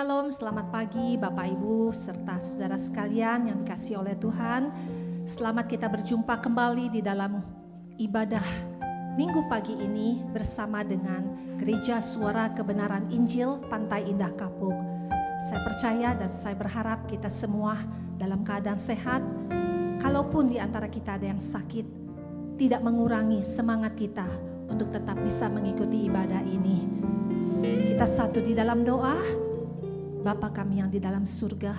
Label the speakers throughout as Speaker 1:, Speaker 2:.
Speaker 1: Shalom, selamat pagi Bapak Ibu serta saudara sekalian yang dikasihi oleh Tuhan. Selamat kita berjumpa kembali di dalam ibadah minggu pagi ini bersama dengan Gereja Suara Kebenaran Injil Pantai Indah Kapuk. Saya percaya dan saya berharap kita semua dalam keadaan sehat. Kalaupun di antara kita ada yang sakit, tidak mengurangi semangat kita untuk tetap bisa mengikuti ibadah ini. Kita satu di dalam doa. Bapa kami yang di dalam surga,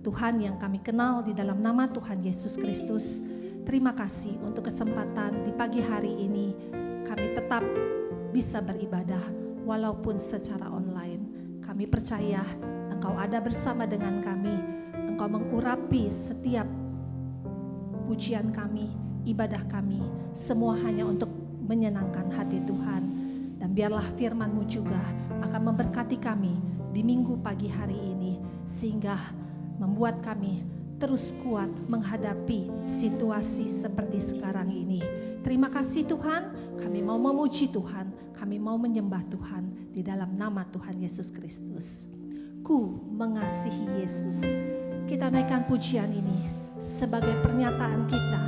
Speaker 1: Tuhan yang kami kenal di dalam nama Tuhan Yesus Kristus, terima kasih untuk kesempatan di pagi hari ini kami tetap bisa beribadah walaupun secara online. Kami percaya Engkau ada bersama dengan kami, Engkau mengurapi setiap pujian kami, ibadah kami, semua hanya untuk menyenangkan hati Tuhan. Dan biarlah firman-Mu juga akan memberkati kami di minggu pagi hari ini, sehingga membuat kami terus kuat menghadapi situasi seperti sekarang ini. Terima kasih Tuhan, kami mau memuji Tuhan, kami mau menyembah Tuhan di dalam nama Tuhan Yesus Kristus. Ku mengasihi Yesus. Kita naikkan pujian ini sebagai pernyataan kita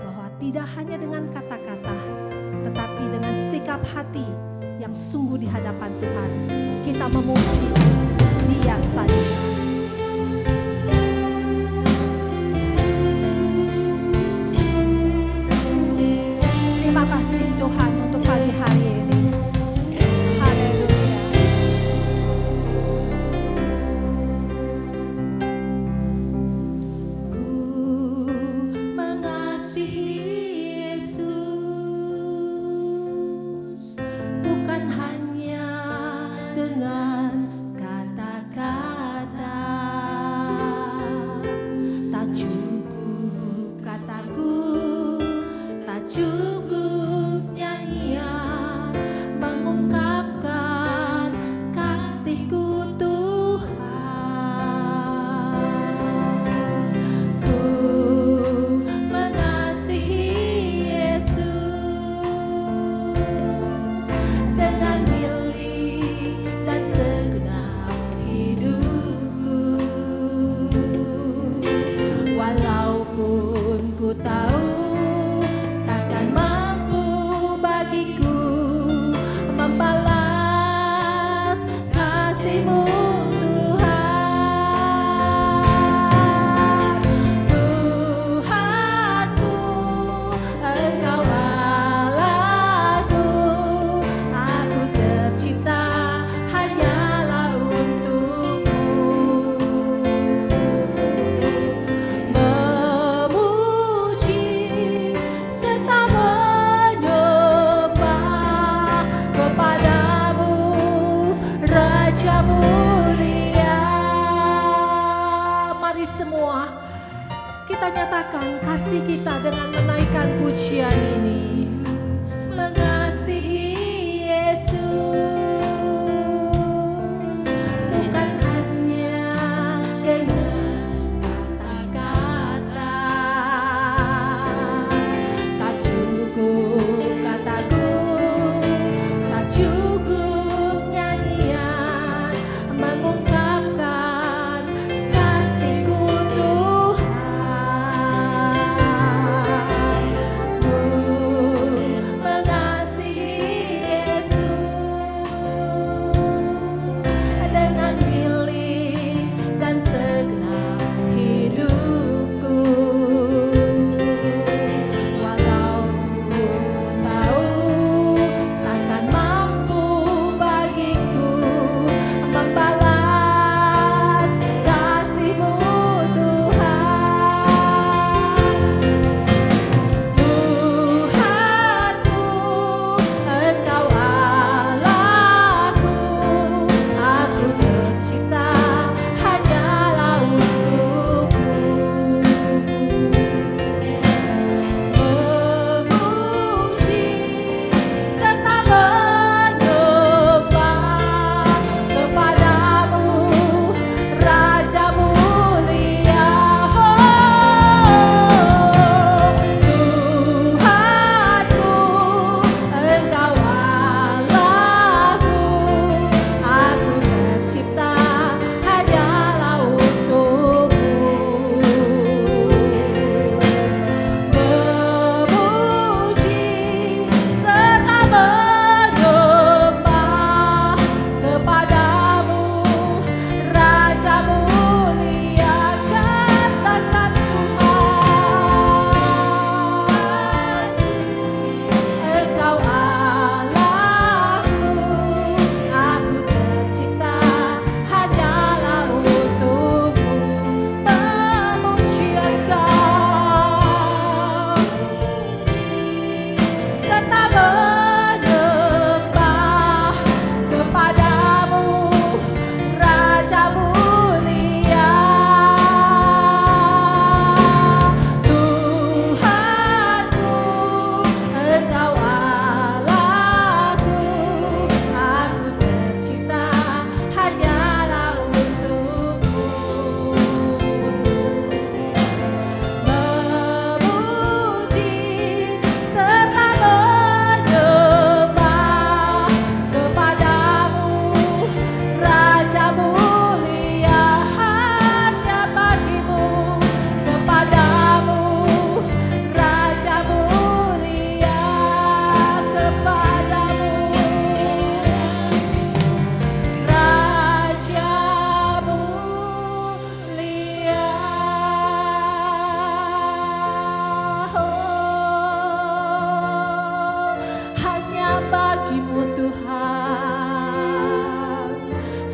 Speaker 1: bahwa tidak hanya dengan kata-kata, tetapi dengan sikap hati yang sungguh di hadapan Tuhan, kita memuji Dia saja. Terima kasih Tuhan untuk pagi hari ini. Haleluya. Ku mengasihi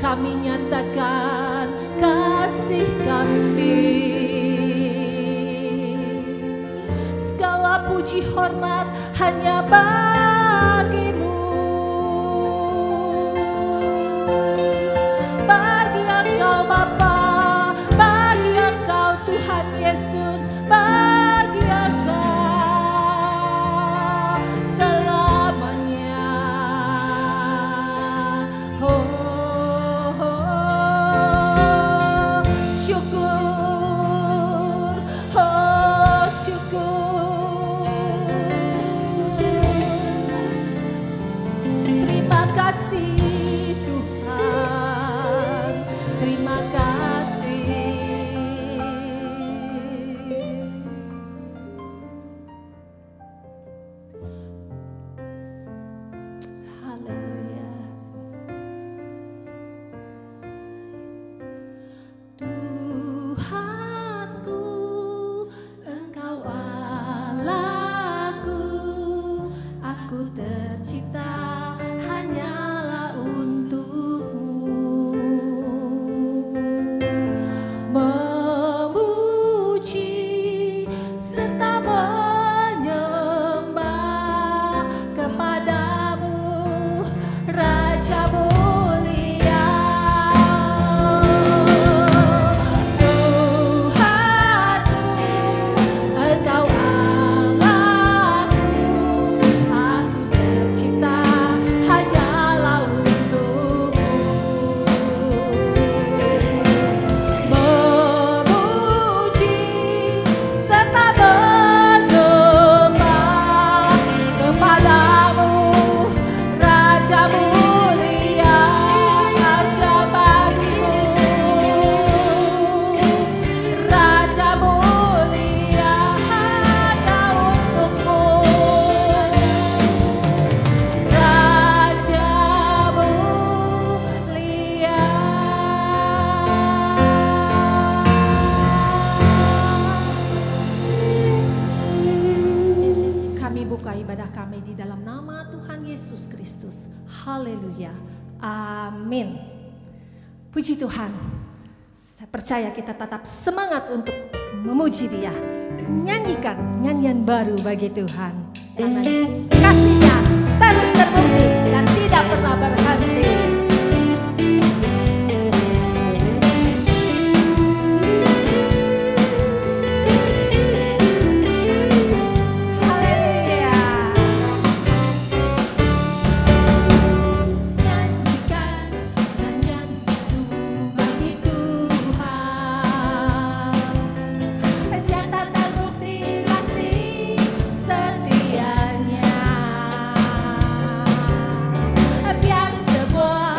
Speaker 1: kami nyatakan kasih kami. Segala puji hormat hanya bagimu, bagi Engkau Bapa, bagi Engkau Tuhan Yesus, bagi Engkau selamanya. Oh, syukur, oh syukur. Terima kasih Tuhan, terima kasih. Haleluya. Tuhanku, Engkau Allahku, aku tercipta hanyalah untukmu, memuji serta menyembah kepadamu, Raja mulia. Tuhanku, Engkau Allahku, aku tercipta hanyalah untukmu, memuji serta menyembah kepadamu, Raja mulia. Hanya bagimu, Raja mulia, hanya untukmu, Raja mulia. Kami buka ibadah kami di dalam nama Tuhan Yesus Kristus. Haleluya. Amin. Puji Tuhan. Saya percaya kita tetap semangat untuk memuji Dia. Nyanyikan nyanyian baru bagi Tuhan. Karena kasih-Nya terus terbukti dan tidak pernah berhenti. Haleluya. Nyanyikan nyanyian baru bagi Tuhan. Nyata terbukti kasih setianya. Biar semua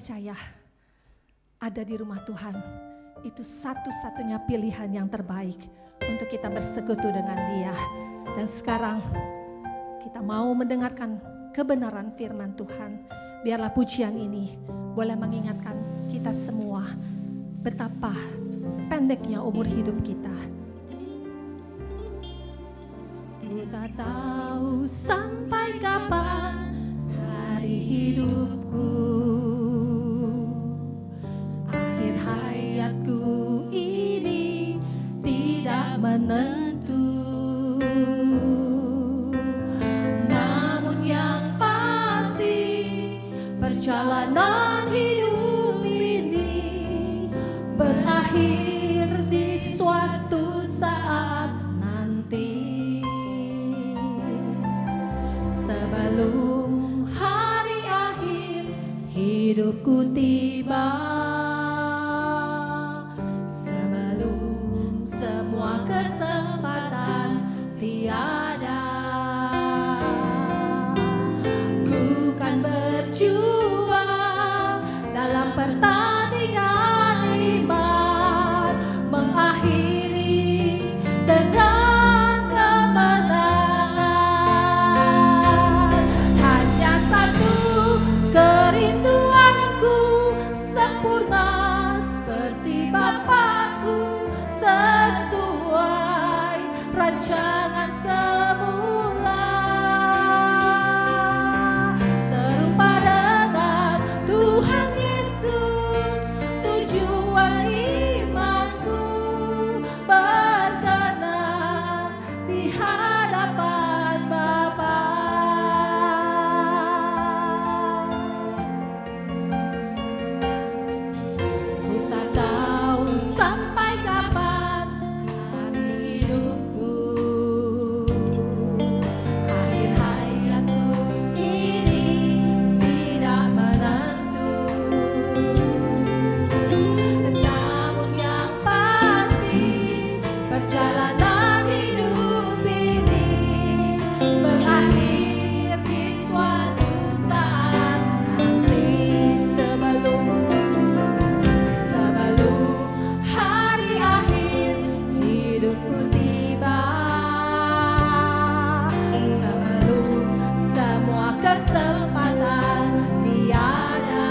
Speaker 1: percaya ada di rumah Tuhan, itu satu-satunya pilihan yang terbaik untuk kita bersekutu dengan Dia. Dan sekarang kita mau mendengarkan kebenaran firman Tuhan. Biarlah pujian ini boleh mengingatkan kita semua betapa pendeknya umur hidup kita. Ku tak tahu sampai kapan hari hidupku, akhir hayatku ini tidak menentu. Namun yang pasti perjalanan hidup ini berakhir di suatu saat nanti. Sebelum hari akhir hidupku tiba, sebelum semua kesempatan tiada, ku kan berjuang dalam pertandingan iman, mengakhiri dengan kemenangan. Hanya satu kerinduanku, sempurna seperti Bapakku, sesuai rancangan semula, serupa dengan Tuhan Yesus, tujuan imanku, berkenan di hadapan Bapa. Ku tak tahu sampai kapan hari hidupku, akhir hayatku ini tidak menentu. Namun yang pasti perjalanan hidup ini berakhir di suatu saat nanti. Sebelum hari akhir hidupku tiba, sebelum semua kesempatan tiada,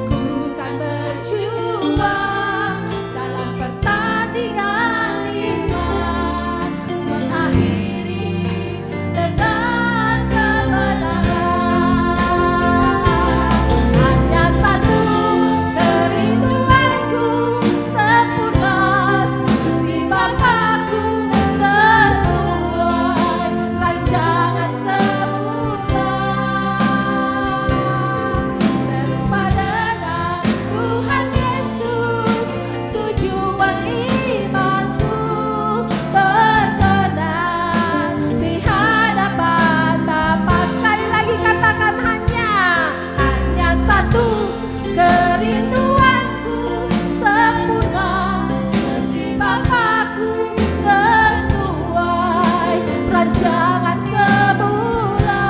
Speaker 1: ku kan berjuang dalam pertandingan iman, mengakhiri dengan kemenangan. Hanya satu kerinduanku, sempurna seperti Bapakku, sesuai rancangan semula, serupa dengan Tuhan Yesus, tujuan imanku, berkenan di hadapan Bapa. Sekali lagi katakan, hanya satu kerinduanku, sempurna seperti Bapakku, sesuai rancangan semula,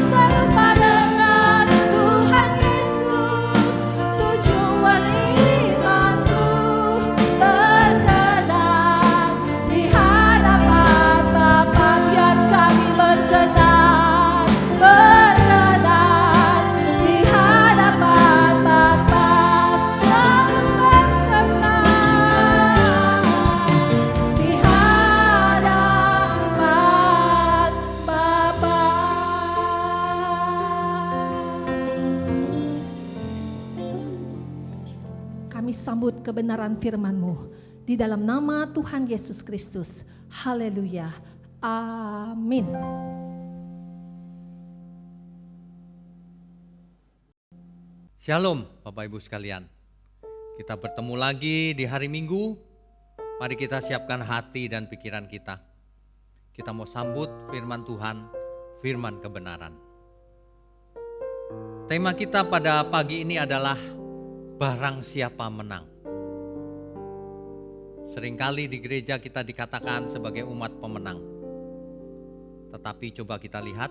Speaker 1: serupa dengan Tuhan Yesus, tujuan imanku, berkenan di hadapan Bapa. Biar kami berkenan di hadapan Bapa, selalu berkenan di hadapan Bapa. Kami sambut kebenaran firman-Mu di dalam nama Tuhan Yesus Kristus. Haleluya. Amin.
Speaker 2: Shalom Bapak Ibu sekalian. Kita bertemu lagi di hari Minggu. Mari kita siapkan hati dan pikiran kita. Kita mau sambut firman Tuhan, firman kebenaran. Tema kita pada pagi ini adalah barang siapa menang. Seringkali di gereja kita dikatakan sebagai umat pemenang. Tetapi coba kita lihat,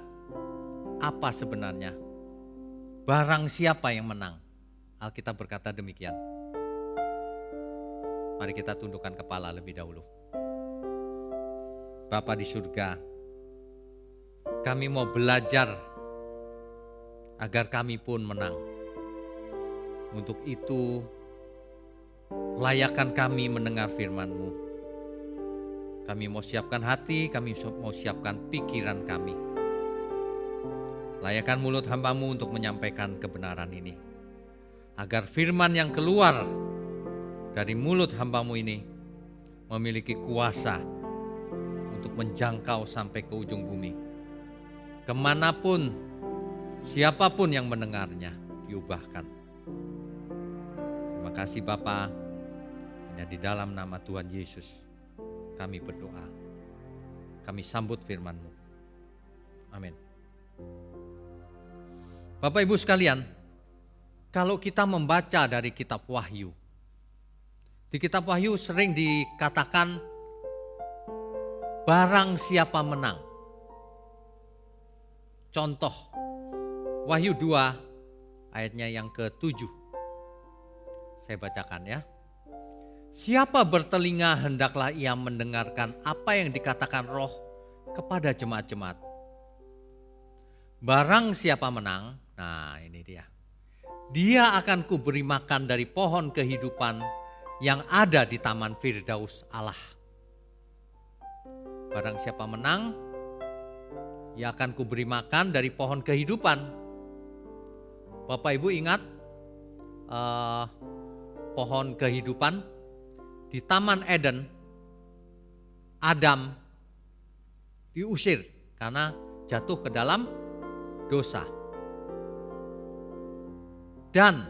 Speaker 2: apa sebenarnya? Barang siapa yang menang? Alkitab berkata demikian. Mari kita tundukkan kepala lebih dahulu. Bapa di surga, kami mau belajar agar kami pun menang. Untuk itu, layakkan kami mendengar firman-Mu. Kami mau siapkan hati, kami mau siapkan pikiran kami. Layakkan mulut hamba-Mu untuk menyampaikan kebenaran ini. Agar firman yang keluar dari mulut hamba-Mu ini memiliki kuasa untuk menjangkau sampai ke ujung bumi. Kemanapun, siapapun yang mendengarnya diubahkan. Terima kasih Bapa. Hanya di dalam nama Tuhan Yesus kami berdoa. Kami sambut firman-Mu. Amin. Bapak Ibu sekalian, kalau kita membaca dari kitab Wahyu, di kitab Wahyu sering dikatakan barang siapa menang. Contoh, Wahyu 2 ayatnya yang ke-7. Saya bacakan ya. Siapa bertelinga hendaklah ia mendengarkan apa yang dikatakan Roh kepada jemaat-jemaat. Barang siapa menang, nah ini dia. Dia akan kuberi makan dari pohon kehidupan yang ada di taman Firdaus Allah. Barang siapa menang, ia akan kuberi makan dari pohon kehidupan. Bapak Ibu ingat pohon kehidupan di Taman Eden, Adam diusir karena jatuh ke dalam dosa. Dan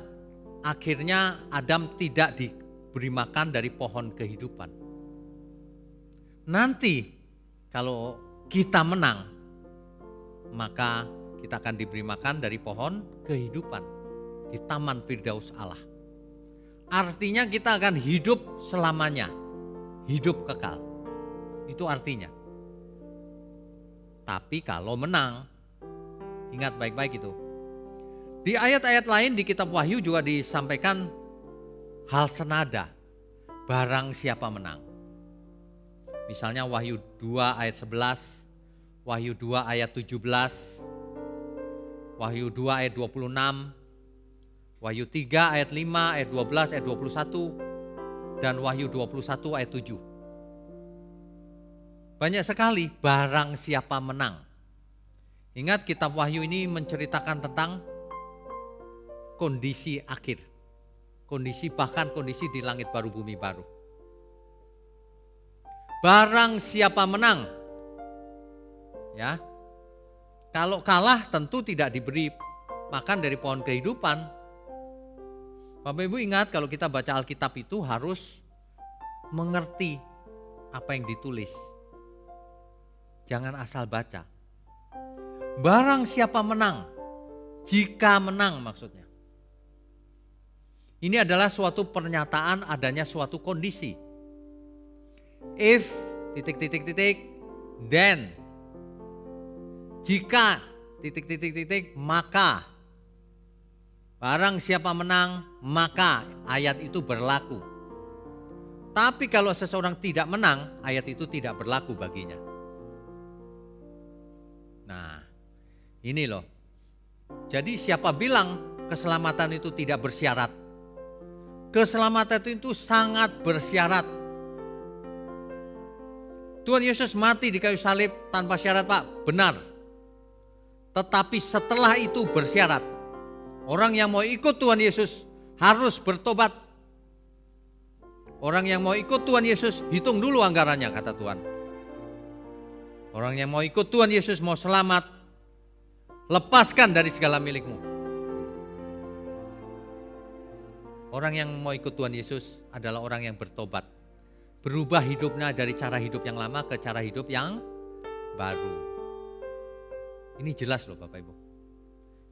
Speaker 2: akhirnya Adam tidak diberi makan dari pohon kehidupan. Nanti kalau kita menang, maka kita akan diberi makan dari pohon kehidupan di Taman Firdaus Allah. Artinya kita akan hidup selamanya, hidup kekal. Itu artinya. Tapi kalau menang, ingat baik-baik itu. Di ayat-ayat lain di kitab Wahyu juga disampaikan hal senada. Barang siapa menang. Misalnya Wahyu 2 ayat 11, Wahyu 2 ayat 17, Wahyu 2 ayat 26, Wahyu 3 ayat 5, ayat 12, ayat 21, dan Wahyu 21 ayat 7. Banyak sekali barang siapa menang. Ingat kitab Wahyu ini menceritakan tentang kondisi akhir. Kondisi bahkan kondisi di langit baru bumi baru. Barang siapa menang. Ya. Kalau kalah tentu tidak diberi makan dari pohon kehidupan. Bapak Ibu ingat kalau kita baca Alkitab itu harus mengerti apa yang ditulis. Jangan asal baca. Barang siapa menang, jika menang maksudnya. Ini adalah suatu pernyataan adanya suatu kondisi. If then jika maka barang siapa menang maka ayat itu berlaku. Tapi kalau seseorang tidak menang, ayat itu tidak berlaku baginya. Nah, ini loh. Jadi siapa bilang keselamatan itu tidak bersyarat? Keselamatan itu sangat bersyarat. Tuhan Yesus mati di kayu salib tanpa syarat, Pak, benar. Tetapi setelah itu bersyarat. Orang yang mau ikut Tuhan Yesus harus bertobat. Orang yang mau ikut Tuhan Yesus hitung dulu anggarannya, kata Tuhan. Orang yang mau ikut Tuhan Yesus mau selamat, lepaskan dari segala milikmu. Orang yang mau ikut Tuhan Yesus adalah orang yang bertobat. Berubah hidupnya dari cara hidup yang lama ke cara hidup yang baru. Ini jelas loh Bapak Ibu.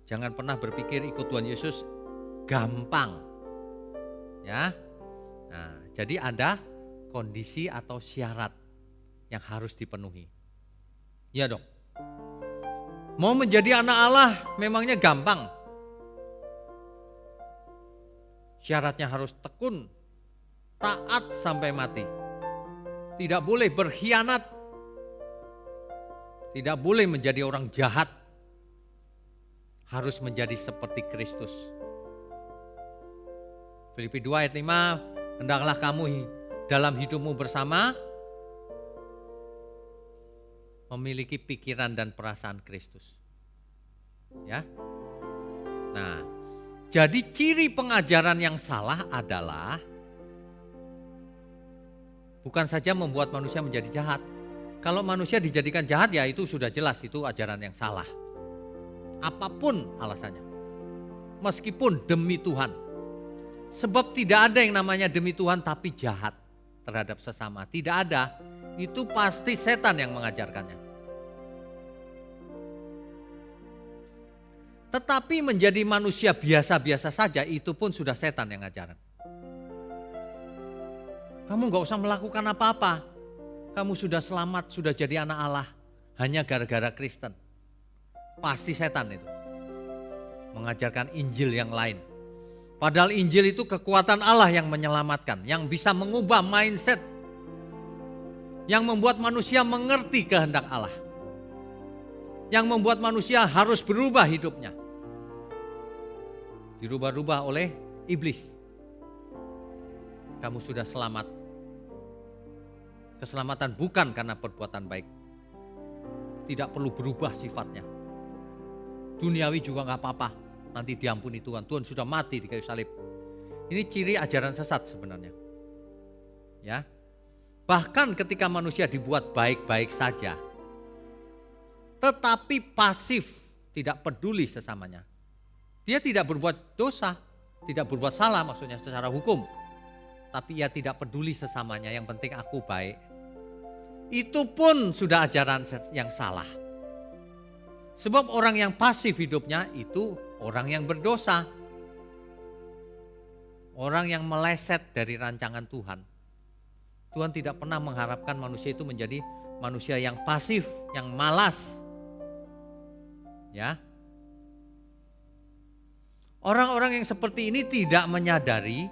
Speaker 2: Jangan pernah berpikir ikut Tuhan Yesus gampang. Ya. Nah, jadi ada kondisi atau syarat yang harus dipenuhi. Ya dong. Mau menjadi anak Allah memangnya gampang. Syaratnya harus tekun, taat sampai mati. Tidak boleh berkhianat. Tidak boleh menjadi orang jahat. Harus menjadi seperti Kristus. Filipi 2 ayat 5, hendaklah kamu dalam hidupmu bersama memiliki pikiran dan perasaan Kristus. Ya. Nah, jadi ciri pengajaran yang salah adalah bukan saja membuat manusia menjadi jahat. Kalau manusia dijadikan jahat ya itu sudah jelas itu ajaran yang salah. Apapun alasannya. Meskipun demi Tuhan. Sebab tidak ada yang namanya demi Tuhan tapi jahat terhadap sesama. Tidak ada. Itu pasti setan yang mengajarkannya. Tetapi menjadi manusia biasa-biasa saja itu pun sudah setan yang ngajaran. Kamu gak usah melakukan apa-apa. Kamu sudah selamat, sudah jadi anak Allah. Hanya gara-gara Kristen. Pasti setan itu. Mengajarkan Injil yang lain. Padahal Injil itu kekuatan Allah yang menyelamatkan. Yang bisa mengubah mindset. Yang membuat manusia mengerti kehendak Allah. Yang membuat manusia harus berubah hidupnya. Dirubah-rubah oleh iblis. Kamu sudah selamat. Keselamatan bukan karena perbuatan baik. Tidak perlu berubah sifatnya. Duniawi juga gak apa-apa. Nanti diampuni Tuhan. Tuhan sudah mati di kayu salib. Ini ciri ajaran sesat sebenarnya. Ya. Bahkan ketika manusia dibuat baik-baik saja. Tetapi pasif. Tidak peduli sesamanya. Dia tidak berbuat dosa. Tidak berbuat salah maksudnya secara hukum. Tapi ia tidak peduli sesamanya. Yang penting aku baik. Itu pun sudah ajaran yang salah. Sebab orang yang pasif hidupnya itu orang yang berdosa. Orang yang meleset dari rancangan Tuhan. Tuhan tidak pernah mengharapkan manusia itu menjadi manusia yang pasif, yang malas. Ya. Orang-orang yang seperti ini tidak menyadari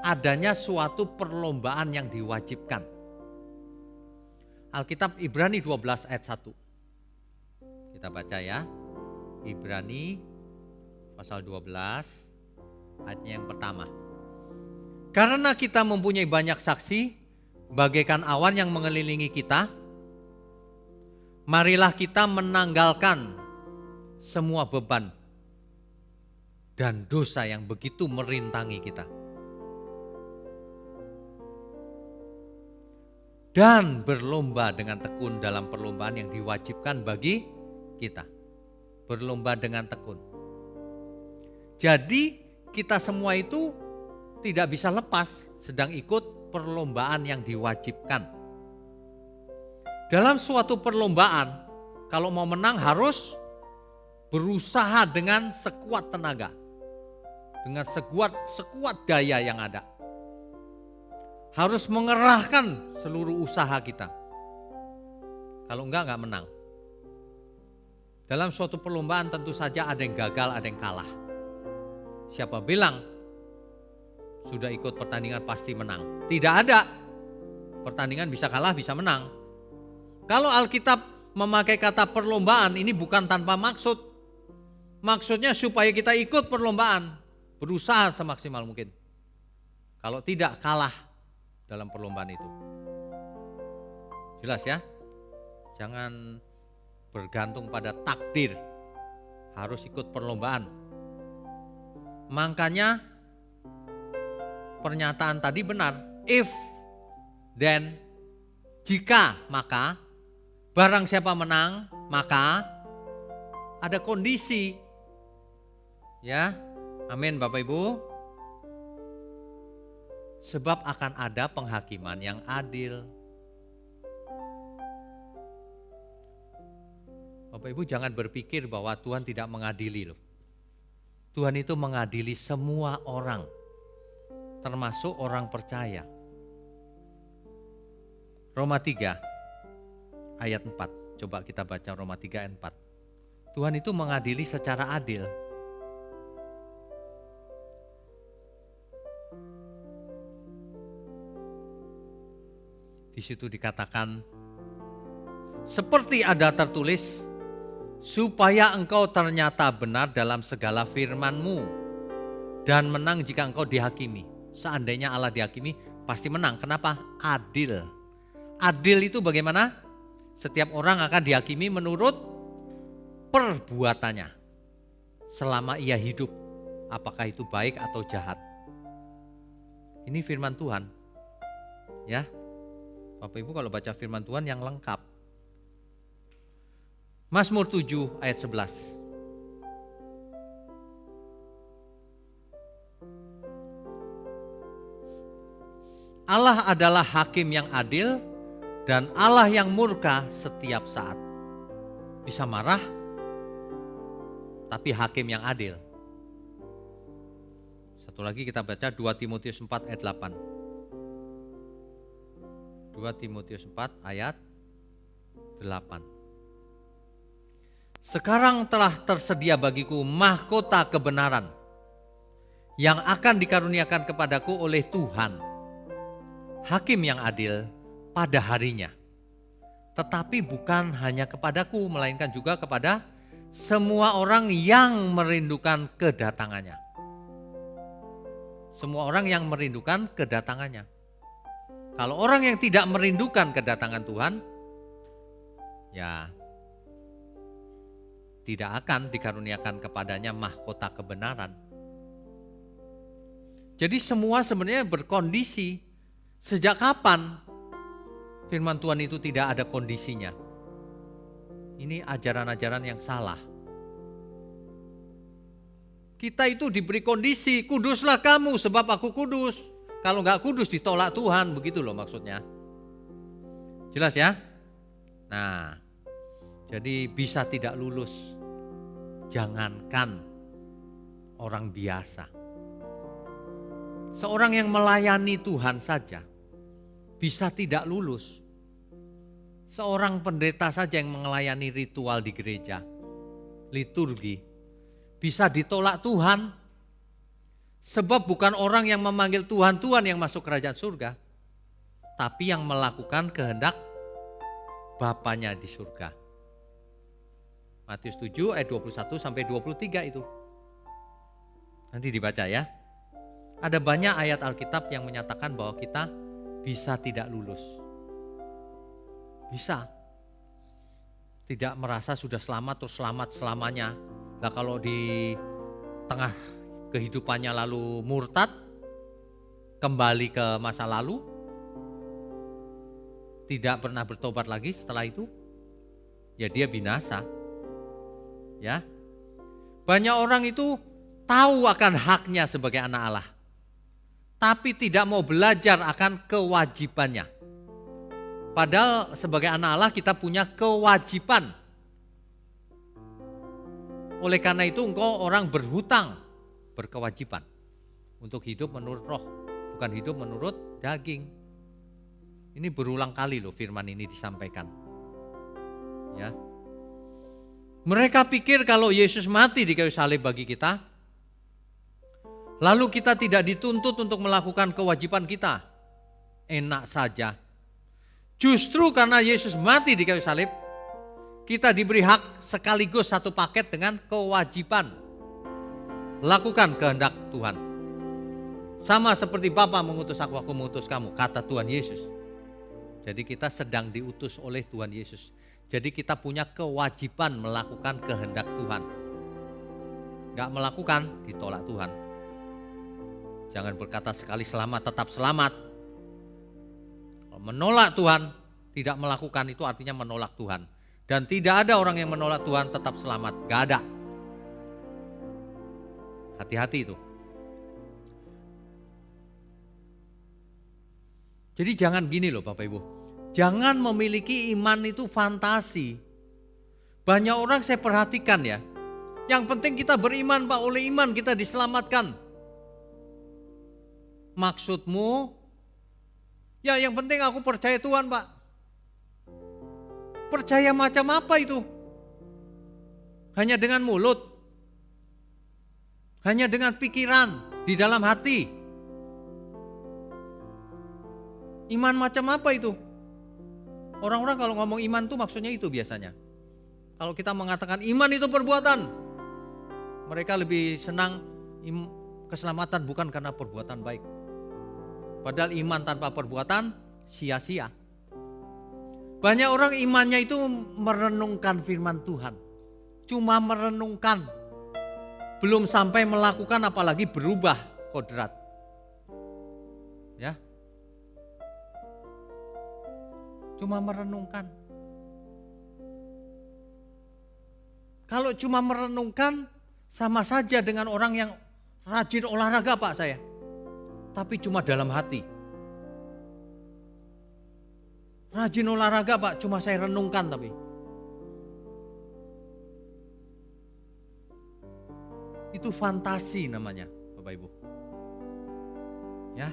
Speaker 2: adanya suatu perlombaan yang diwajibkan. Alkitab Ibrani 12 ayat 1. Kita baca ya. Ibrani pasal 12 ayatnya yang pertama. Karena kita mempunyai banyak saksi bagaikan awan yang mengelilingi kita, marilah kita menanggalkan semua beban dan dosa yang begitu merintangi kita. Dan berlomba dengan tekun dalam perlombaan yang diwajibkan bagi kita. Berlomba dengan tekun. Jadi kita semua itu tidak bisa lepas sedang ikut perlombaan yang diwajibkan. Dalam suatu perlombaan, kalau mau menang harus berusaha dengan sekuat tenaga. Dengan sekuat daya yang ada. Harus mengerahkan seluruh usaha kita. Kalau enggak menang. Dalam suatu perlombaan tentu saja ada yang gagal, ada yang kalah. Siapa bilang sudah ikut pertandingan pasti menang? Tidak ada. Pertandingan bisa kalah, bisa menang. Kalau Alkitab memakai kata perlombaan, ini bukan tanpa maksud. Maksudnya supaya kita ikut perlombaan. Berusaha semaksimal mungkin. Kalau tidak, kalah dalam perlombaan itu. Jelas ya? Jangan bergantung pada takdir. Harus ikut perlombaan. Makanya pernyataan tadi benar. If, then, jika, maka, barang siapa menang, maka ada kondisi. Ya, amin Bapak Ibu. Sebab akan ada penghakiman yang adil. Bapak Ibu jangan berpikir bahwa Tuhan tidak mengadili loh. Tuhan itu mengadili semua orang. Termasuk orang percaya. Roma 3 ayat 4. Coba kita baca Roma 3 ayat 4. Tuhan itu mengadili secara adil. Di situ dikatakan, seperti ada tertulis, supaya engkau ternyata benar dalam segala firman-Mu dan menang jika engkau dihakimi. Seandainya Allah dihakimi, pasti menang. Kenapa? Adil. Adil itu bagaimana? Setiap orang akan dihakimi menurut perbuatannya. Selama ia hidup, apakah itu baik atau jahat. Ini firman Tuhan. Ya. Bapak Ibu kalau baca firman Tuhan yang lengkap. Mazmur 7 ayat 11. Allah adalah hakim yang adil dan Allah yang murka setiap saat. Bisa marah, tapi hakim yang adil. Satu lagi kita baca 2 Timotius 4 ayat 8. 2 Timotius 4 ayat 8. Sekarang telah tersedia bagiku mahkota kebenaran yang akan dikaruniakan kepadaku oleh Tuhan, hakim yang adil pada harinya. Tetapi bukan hanya kepadaku, melainkan juga kepada semua orang yang merindukan kedatangannya. Semua orang yang merindukan kedatangannya. Kalau orang yang tidak merindukan kedatangan Tuhan, ya tidak akan dikaruniakan kepadanya mahkota kebenaran. Jadi semua sebenarnya berkondisi. Sejak kapan firman Tuhan itu tidak ada kondisinya? Ini ajaran-ajaran yang salah. Kita itu diberi kondisi, kuduslah kamu sebab aku kudus. Kalau nggak kudus ditolak Tuhan, begitu loh maksudnya. Jelas ya? Nah, jadi bisa tidak lulus. Jangankan orang biasa. Seorang yang melayani Tuhan saja bisa tidak lulus. Seorang pendeta saja yang melayani ritual di gereja, liturgi, bisa ditolak Tuhan. Sebab bukan orang yang memanggil Tuhan, Tuhan yang masuk kerajaan surga, tapi yang melakukan kehendak Bapanya di surga. Matius 7 ayat 21 sampai 23 itu. Nanti dibaca ya. Ada banyak ayat Alkitab yang menyatakan bahwa kita bisa tidak lulus. Bisa. Tidak merasa sudah selamat terus selamat selamanya. Nah kalau di tengah kehidupannya lalu murtad, kembali ke masa lalu, tidak pernah bertobat lagi setelah itu, ya dia binasa. Ya, banyak orang itu tahu akan haknya sebagai anak Allah, tapi tidak mau belajar akan kewajibannya. Padahal sebagai anak Allah kita punya kewajiban. Oleh karena itu engkau orang berhutang, berkewajiban untuk hidup menurut roh, bukan hidup menurut daging. Ini berulang kali loh firman ini disampaikan. Ya. Mereka pikir kalau Yesus mati di kayu salib bagi kita, lalu kita tidak dituntut untuk melakukan kewajiban kita. Enak saja. Justru karena Yesus mati di kayu salib, kita diberi hak sekaligus satu paket dengan kewajiban. Lakukan kehendak Tuhan. Sama seperti Bapa mengutus aku mengutus kamu, kata Tuhan Yesus. Jadi kita sedang diutus oleh Tuhan Yesus. Jadi kita punya kewajiban melakukan kehendak Tuhan. Gak melakukan, ditolak Tuhan. Jangan berkata sekali selamat, tetap selamat. Kalau menolak Tuhan, tidak melakukan itu artinya menolak Tuhan. Dan tidak ada orang yang menolak Tuhan tetap selamat, gak ada. Hati-hati itu. Jadi jangan gini loh Bapak Ibu. Jangan memiliki iman itu fantasi. Banyak orang saya perhatikan ya. Yang penting kita beriman Pak, oleh iman kita diselamatkan. Maksudmu? Ya yang penting aku percaya Tuhan Pak. Percaya macam apa itu? hanya dengan mulut, hanya dengan pikiran di dalam hati. Iman macam apa itu? Orang-orang kalau ngomong iman itu maksudnya itu biasanya. Kalau kita mengatakan iman itu perbuatan, mereka lebih senang keselamatan bukan karena perbuatan baik. Padahal iman tanpa perbuatan sia-sia. Banyak orang imannya itu merenungkan firman Tuhan. Cuma merenungkan. Belum sampai melakukan apalagi berubah kodrat. Ya. Cuma merenungkan. Kalau cuma merenungkan sama saja dengan orang yang rajin olahraga Pak saya. Tapi cuma dalam hati. Rajin olahraga Pak, cuma saya renungkan tapi. Itu fantasi namanya Bapak Ibu. Ya.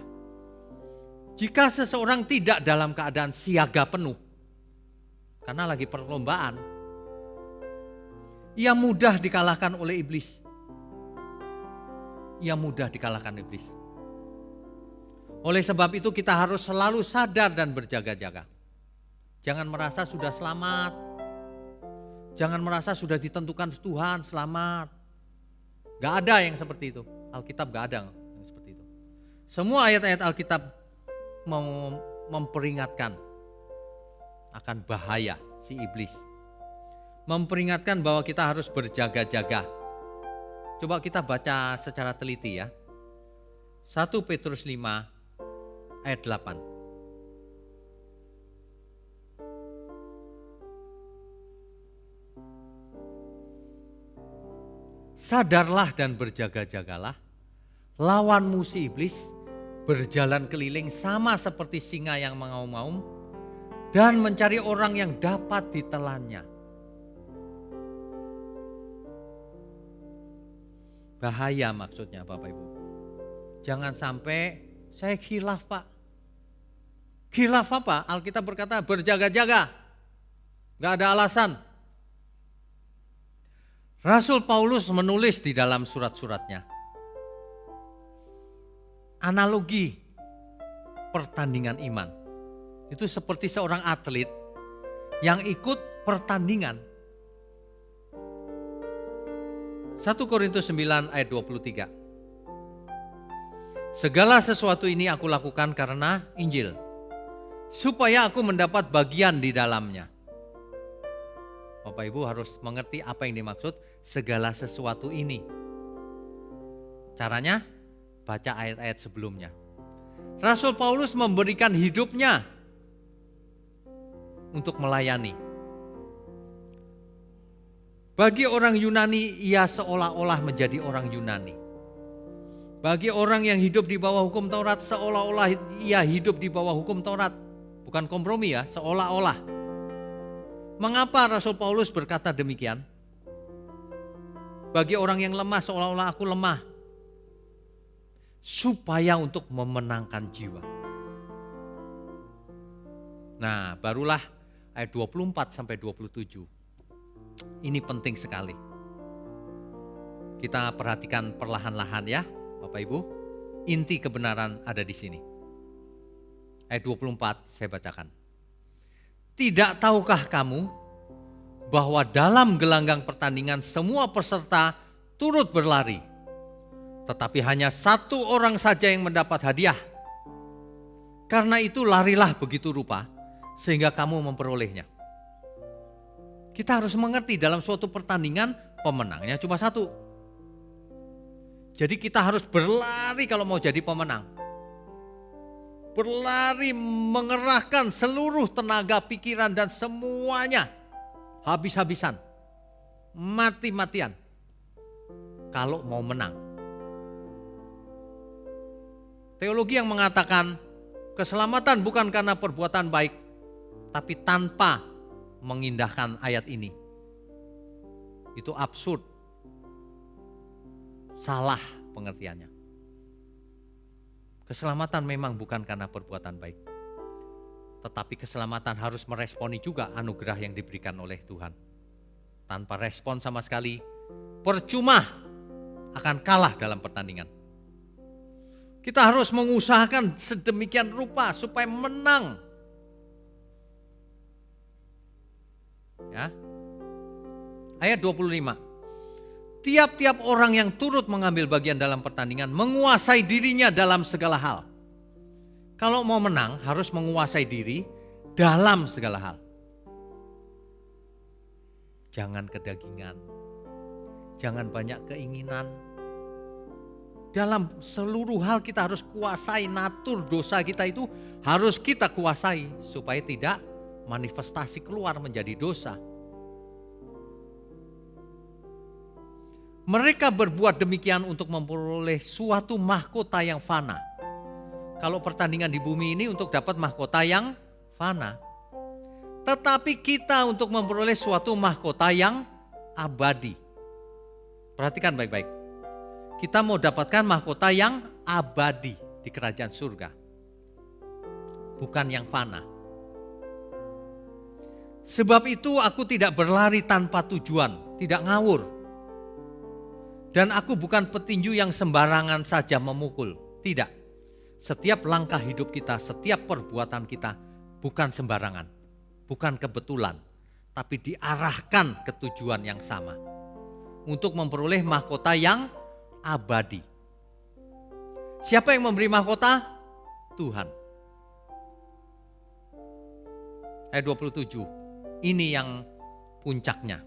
Speaker 2: Jika seseorang tidak dalam keadaan siaga penuh, karena lagi perlombaan, ia mudah dikalahkan oleh iblis. Ia mudah dikalahkan iblis. Oleh sebab itu kita harus selalu sadar dan berjaga-jaga. Jangan merasa sudah selamat. Jangan merasa sudah ditentukan Tuhan selamat. Gak ada yang seperti itu. Alkitab gak ada yang seperti itu. Semua ayat-ayat Alkitab memperingatkan akan bahaya si iblis. Memperingatkan bahwa kita harus berjaga-jaga. Coba kita baca secara teliti ya. 1 Petrus 5 ayat 8. Sadarlah dan berjaga-jagalah, lawanmu si iblis berjalan keliling sama seperti singa yang mengaum-ngaum dan mencari orang yang dapat ditelannya. Bahaya maksudnya Bapak Ibu. Jangan sampai saya khilaf Pak. Khilaf apa? Alkitab berkata berjaga-jaga. Gak ada alasan. Rasul Paulus menulis di dalam surat-suratnya. Analogi pertandingan iman. Itu seperti seorang atlet yang ikut pertandingan. 1 Korintus 9 ayat 23. Segala sesuatu ini aku lakukan karena Injil, supaya aku mendapat bagian di dalamnya. Bapak Ibu harus mengerti apa yang dimaksud segala sesuatu ini. Caranya baca ayat-ayat sebelumnya. Rasul Paulus memberikan hidupnya untuk melayani. Bagi orang Yunani, ia seolah-olah menjadi orang Yunani. Bagi orang yang hidup di bawah hukum Taurat, seolah-olah ia hidup di bawah hukum Taurat. Bukan kompromi ya, seolah-olah. Mengapa Rasul Paulus berkata demikian? Bagi orang yang lemah, seolah-olah aku lemah. Supaya untuk memenangkan jiwa. Nah, barulah ayat 24 sampai 27. Ini penting sekali. Kita perhatikan perlahan-lahan ya, Bapak Ibu. Inti kebenaran ada di sini. Ayat 24 saya bacakan. Tidak tahukah kamu bahwa dalam gelanggang pertandingan semua peserta turut berlari, tetapi hanya satu orang saja yang mendapat hadiah. Karena itu larilah begitu rupa sehingga kamu memperolehnya. Kita harus mengerti dalam suatu pertandingan pemenangnya cuma satu. Jadi kita harus berlari kalau mau jadi pemenang. Berlari mengerahkan seluruh tenaga, pikiran dan semuanya. Habis-habisan. Mati-matian. Kalau mau menang. Teologi yang mengatakan keselamatan bukan karena perbuatan baik, tapi tanpa mengindahkan ayat ini. Itu absurd. Salah pengertiannya. Keselamatan memang bukan karena perbuatan baik. Tetapi keselamatan harus meresponi juga anugerah yang diberikan oleh Tuhan. tanpa respon sama sekali, percuma akan kalah dalam pertandingan. Kita harus mengusahakan sedemikian rupa supaya menang. Ya. Ayat 25. Tiap-tiap orang yang turut mengambil bagian dalam pertandingan menguasai dirinya dalam segala hal. Kalau mau menang harus menguasai diri dalam segala hal. Jangan kedagingan. Jangan banyak keinginan. Dalam seluruh hal kita harus kuasai, natur dosa kita itu harus kita kuasai supaya tidak manifestasi keluar menjadi dosa. Mereka berbuat demikian untuk memperoleh suatu mahkota yang fana. Kalau pertandingan di bumi ini untuk dapat mahkota yang fana. Tetapi kita untuk memperoleh suatu mahkota yang abadi. Perhatikan baik-baik. Kita mau dapatkan mahkota yang abadi di kerajaan surga. Bukan yang fana. Sebab itu aku tidak berlari tanpa tujuan, tidak ngawur. Dan aku bukan petinju yang sembarangan saja memukul. Tidak. Setiap langkah hidup kita, setiap perbuatan kita bukan sembarangan. Bukan kebetulan. Tapi diarahkan ke tujuan yang sama. Untuk memperoleh mahkota yang abadi. Siapa yang memberi mahkota? Tuhan. Ayat 27. Ini yang puncaknya.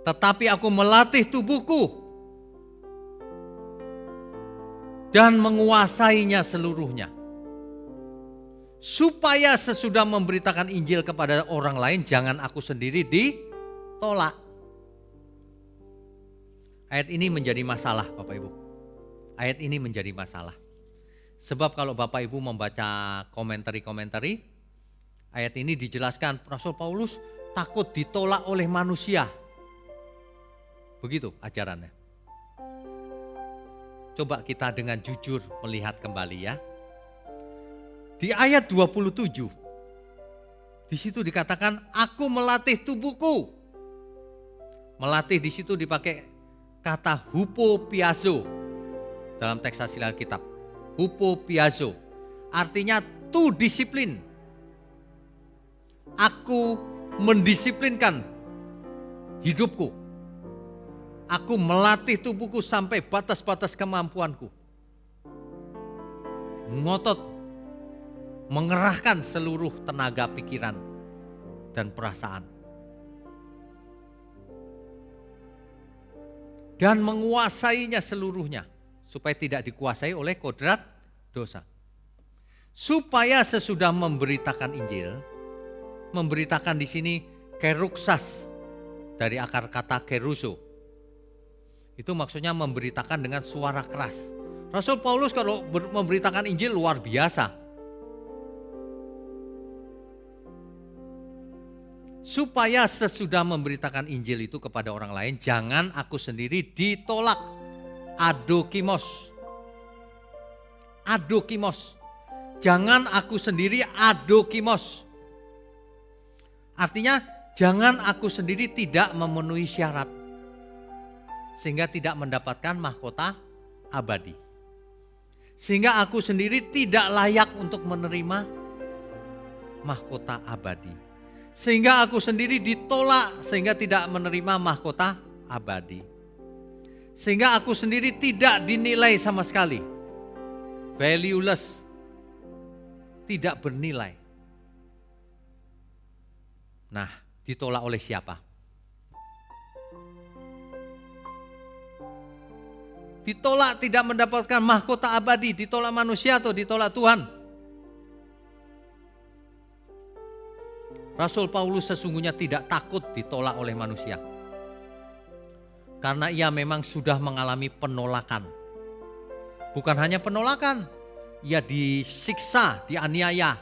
Speaker 2: Tetapi aku melatih tubuhku dan menguasainya seluruhnya. Supaya sesudah memberitakan Injil kepada orang lain, jangan aku sendiri ditolak. Ayat ini menjadi masalah Bapak Ibu. Ayat ini menjadi masalah. Sebab kalau Bapak Ibu membaca komentari-komentari, ayat ini dijelaskan Rasul Paulus takut ditolak oleh manusia. Begitu ajarannya. Coba kita dengan jujur melihat kembali ya. Di ayat 27, di situ dikatakan aku melatih tubuhku. Melatih di situ dipakai kata hupopiazo dalam teks asli Alkitab. Hupopiazo artinya to disiplin. Aku mendisiplinkan hidupku. Aku melatih tubuhku sampai batas-batas kemampuanku. Ngotot, mengerahkan seluruh tenaga pikiran dan perasaan. Dan menguasainya seluruhnya. Supaya tidak dikuasai oleh kodrat dosa. Supaya sesudah memberitakan Injil, memberitakan di sini keruksas dari akar kata keruso. Itu maksudnya memberitakan dengan suara keras. Rasul Paulus kalau memberitakan Injil luar biasa. Supaya sesudah memberitakan Injil itu kepada orang lain, jangan aku sendiri ditolak. Adokimos. Adokimos. Jangan aku sendiri adokimos. Artinya jangan aku sendiri tidak memenuhi syarat. Sehingga tidak mendapatkan mahkota abadi. Sehingga aku sendiri tidak layak untuk menerima mahkota abadi. Sehingga aku sendiri ditolak sehingga tidak menerima mahkota abadi. Sehingga aku sendiri tidak dinilai sama sekali. Valueless. Tidak bernilai. Nah, ditolak oleh siapa? Ditolak tidak mendapatkan mahkota abadi, ditolak manusia atau ditolak Tuhan? Rasul Paulus sesungguhnya tidak takut ditolak oleh manusia. Karena ia memang sudah mengalami penolakan. Bukan hanya penolakan, ia disiksa, dianiaya,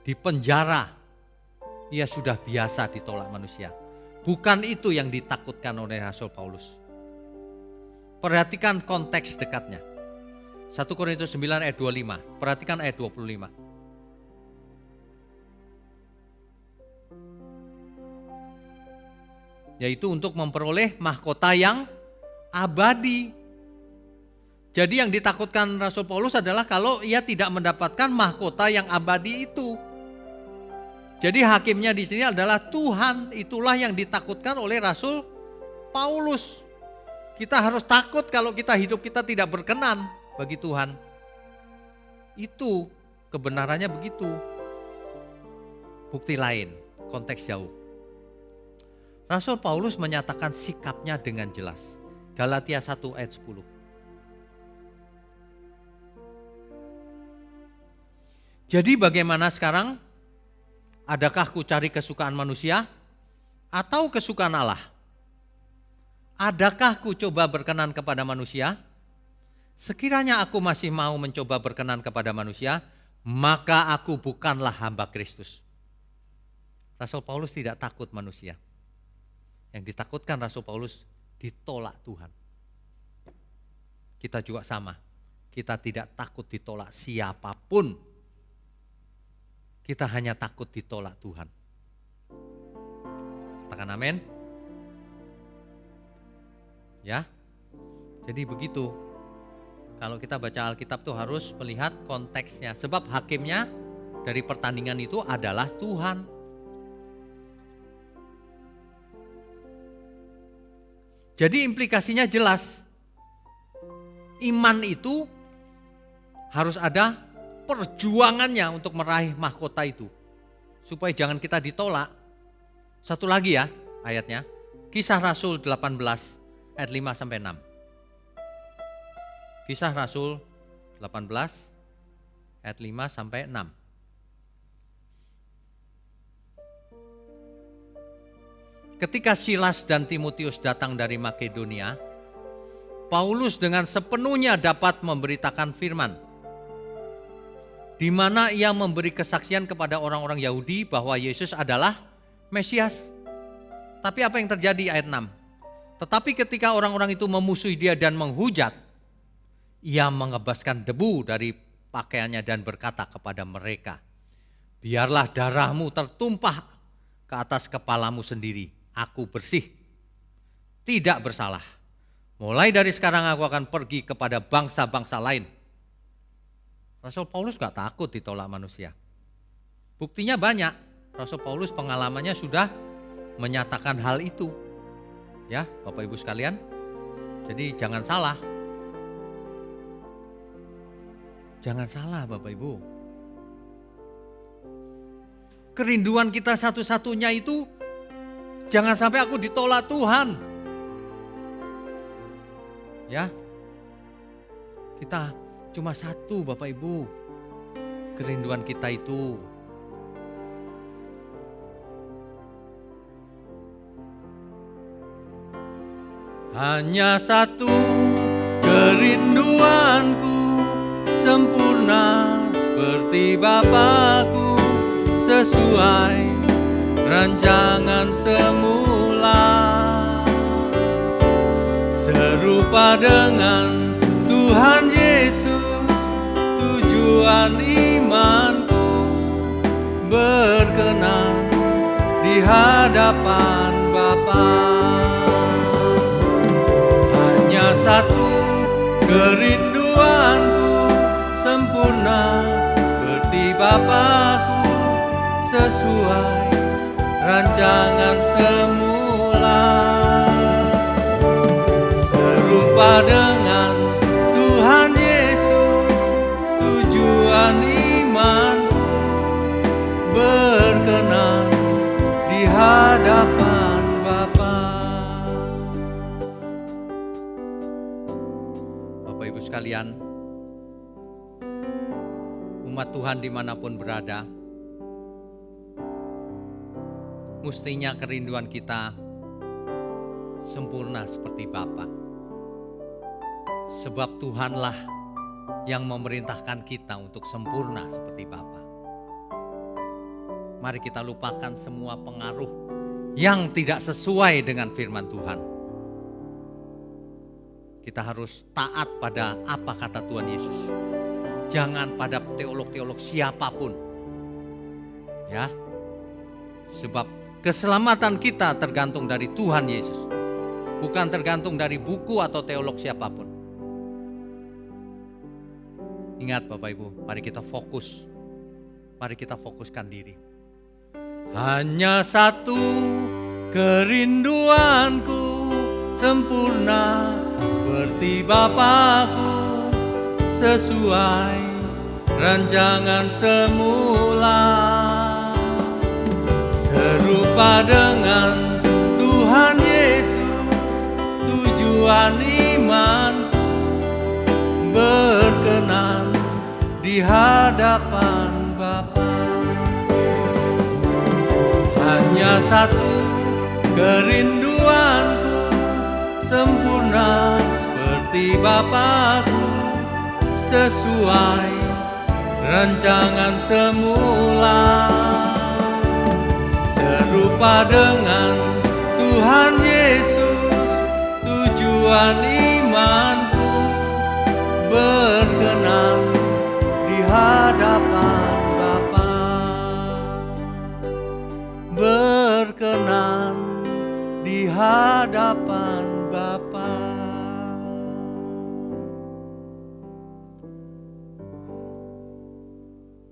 Speaker 2: dipenjara. Ia sudah biasa ditolak manusia. Bukan itu yang ditakutkan oleh Rasul Paulus. Perhatikan konteks dekatnya. 1 Korintus 9 ayat 25. Perhatikan ayat 25. yaitu untuk memperoleh mahkota yang abadi. Jadi yang ditakutkan Rasul Paulus adalah kalau ia tidak mendapatkan mahkota yang abadi itu. Jadi hakimnya di sini adalah Tuhan, itulah yang ditakutkan oleh Rasul Paulus. Kita harus takut kalau hidup kita tidak berkenan bagi Tuhan. Itu kebenarannya begitu. Bukti lain, konteks jauh. Rasul Paulus menyatakan sikapnya dengan jelas. Galatia 1 ayat 10. Jadi bagaimana sekarang? Adakah ku cari kesukaan manusia atau kesukaan Allah? Adakah ku coba berkenan kepada manusia? Sekiranya aku masih mau mencoba berkenan kepada manusia, maka aku bukanlah hamba Kristus. Rasul Paulus tidak takut manusia. Yang ditakutkan Rasul Paulus ditolak Tuhan. Kita juga sama. Kita tidak takut ditolak siapapun. Kita hanya takut ditolak Tuhan. Katakan amin. Ya. Jadi begitu. Kalau kita baca Alkitab tuh harus melihat konteksnya. Sebab hakimnya dari pertandingan itu adalah Tuhan. Jadi implikasinya jelas. Iman itu harus ada perjuangannya untuk meraih mahkota itu. Supaya jangan kita ditolak. Satu lagi ya ayatnya. Kisah Rasul 18 ayat 5 sampai 6. Kisah Rasul 18 ayat 5 sampai 6. Ketika Silas dan Timotius datang dari Makedonia, Paulus dengan sepenuhnya dapat memberitakan firman, di mana ia memberi kesaksian kepada orang-orang Yahudi bahwa Yesus adalah Mesias. Tapi apa yang terjadi ayat 6? Tetapi ketika orang-orang itu memusuhi dia dan menghujat, ia mengebaskan debu dari pakaiannya dan berkata kepada mereka, biarlah darahmu tertumpah ke atas kepalamu sendiri, aku bersih, tidak bersalah. Mulai dari sekarang aku akan pergi kepada bangsa-bangsa lain. Rasul Paulus gak takut ditolak manusia. Buktinya banyak. Rasul Paulus pengalamannya sudah menyatakan hal itu. Ya, Bapak Ibu sekalian. Jadi jangan salah. Jangan salah Bapak Ibu. Kerinduan kita satu-satunya itu jangan sampai aku ditolak Tuhan. Ya. Kita cuma satu Bapak Ibu, kerinduan kita itu. Hanya satu kerinduanku, sempurna seperti Bapakku, sesuai rancangan semula, serupa dengan Tuhan Yesus. Tujuan imanku berkenan di hadapan Bapa. Hanya satu kerinduanku, sempurna seperti Bapakku, sesuai rancangan semula, serupa dengan Tuhan Yesus. Tujuan imanku berkenan di hadapan Bapa. Bapak Ibu sekalian, umat Tuhan dimanapun berada, mestinya kerinduan kita sempurna seperti Bapa. Sebab Tuhanlah yang memerintahkan kita untuk sempurna seperti Bapa. Mari kita lupakan semua pengaruh yang tidak sesuai dengan firman Tuhan. Kita harus taat pada apa kata Tuhan Yesus. Jangan pada teolog-teolog siapapun. Ya. Sebab keselamatan kita tergantung dari Tuhan Yesus. Bukan tergantung dari buku atau teolog siapapun. Ingat Bapak Ibu, mari kita fokus. Mari kita fokuskan diri. Hanya satu kerinduanku, sempurna seperti Bapakku, sesuai rancangan semula. Serupa dengan Tuhan Yesus, tujuan imanku, berkenan di hadapan Bapa. Hanya satu kerinduanku, sempurna seperti Bapakku, sesuai rancangan semula. Serupa dengan Tuhan Yesus, tujuan imanku, berkenan di hadapan Bapa. Berkenan di hadapan Bapa.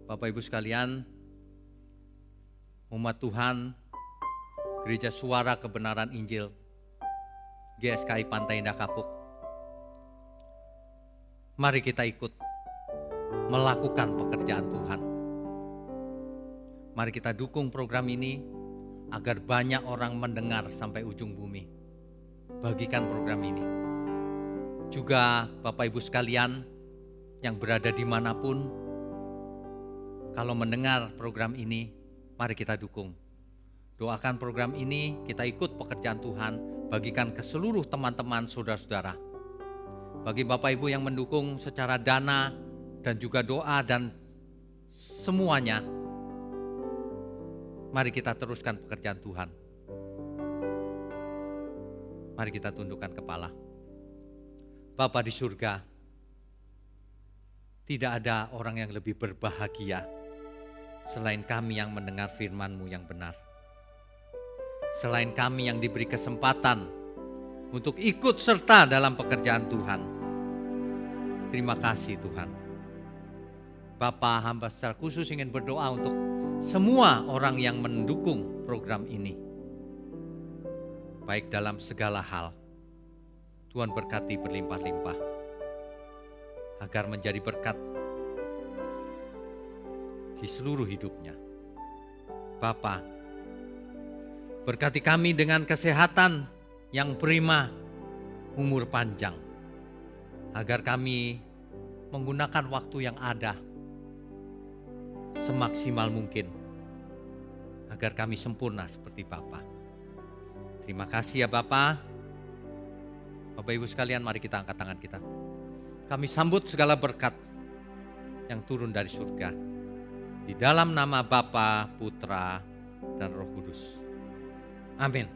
Speaker 2: Bapak Ibu sekalian, umat Tuhan, Gereja Suara Kebenaran Injil, GSKI Pantai Indah Kapuk, mari kita ikut melakukan pekerjaan Tuhan. Mari kita dukung program ini agar banyak orang mendengar sampai ujung bumi. Bagikan program ini. Juga Bapak Ibu sekalian yang berada dimanapun, kalau mendengar program ini, mari kita dukung. Doakan program ini, kita ikut pekerjaan Tuhan, bagikan ke seluruh teman-teman saudara-saudara. Bagi Bapak Ibu yang mendukung secara dana dan juga doa dan semuanya, mari kita teruskan pekerjaan Tuhan. Mari kita tundukkan kepala. Bapa di surga, tidak ada orang yang lebih berbahagia selain kami yang mendengar firman-Mu yang benar. Selain kami yang diberi kesempatan untuk ikut serta dalam pekerjaan Tuhan. Terima kasih Tuhan. Bapa, hamba secara khusus ingin berdoa untuk semua orang yang mendukung program ini. Baik dalam segala hal. Tuhan berkati berlimpah-limpah. Agar menjadi berkat di seluruh hidupnya. Bapa, berkati kami dengan kesehatan yang prima, umur panjang. Agar kami menggunakan waktu yang ada semaksimal mungkin, agar kami sempurna seperti Bapa. Terima kasih ya Bapa. Bapak Ibu sekalian, mari kita angkat tangan kita. Kami sambut segala berkat yang turun dari surga. Di dalam nama Bapa, Putra, dan Roh Kudus. Amin.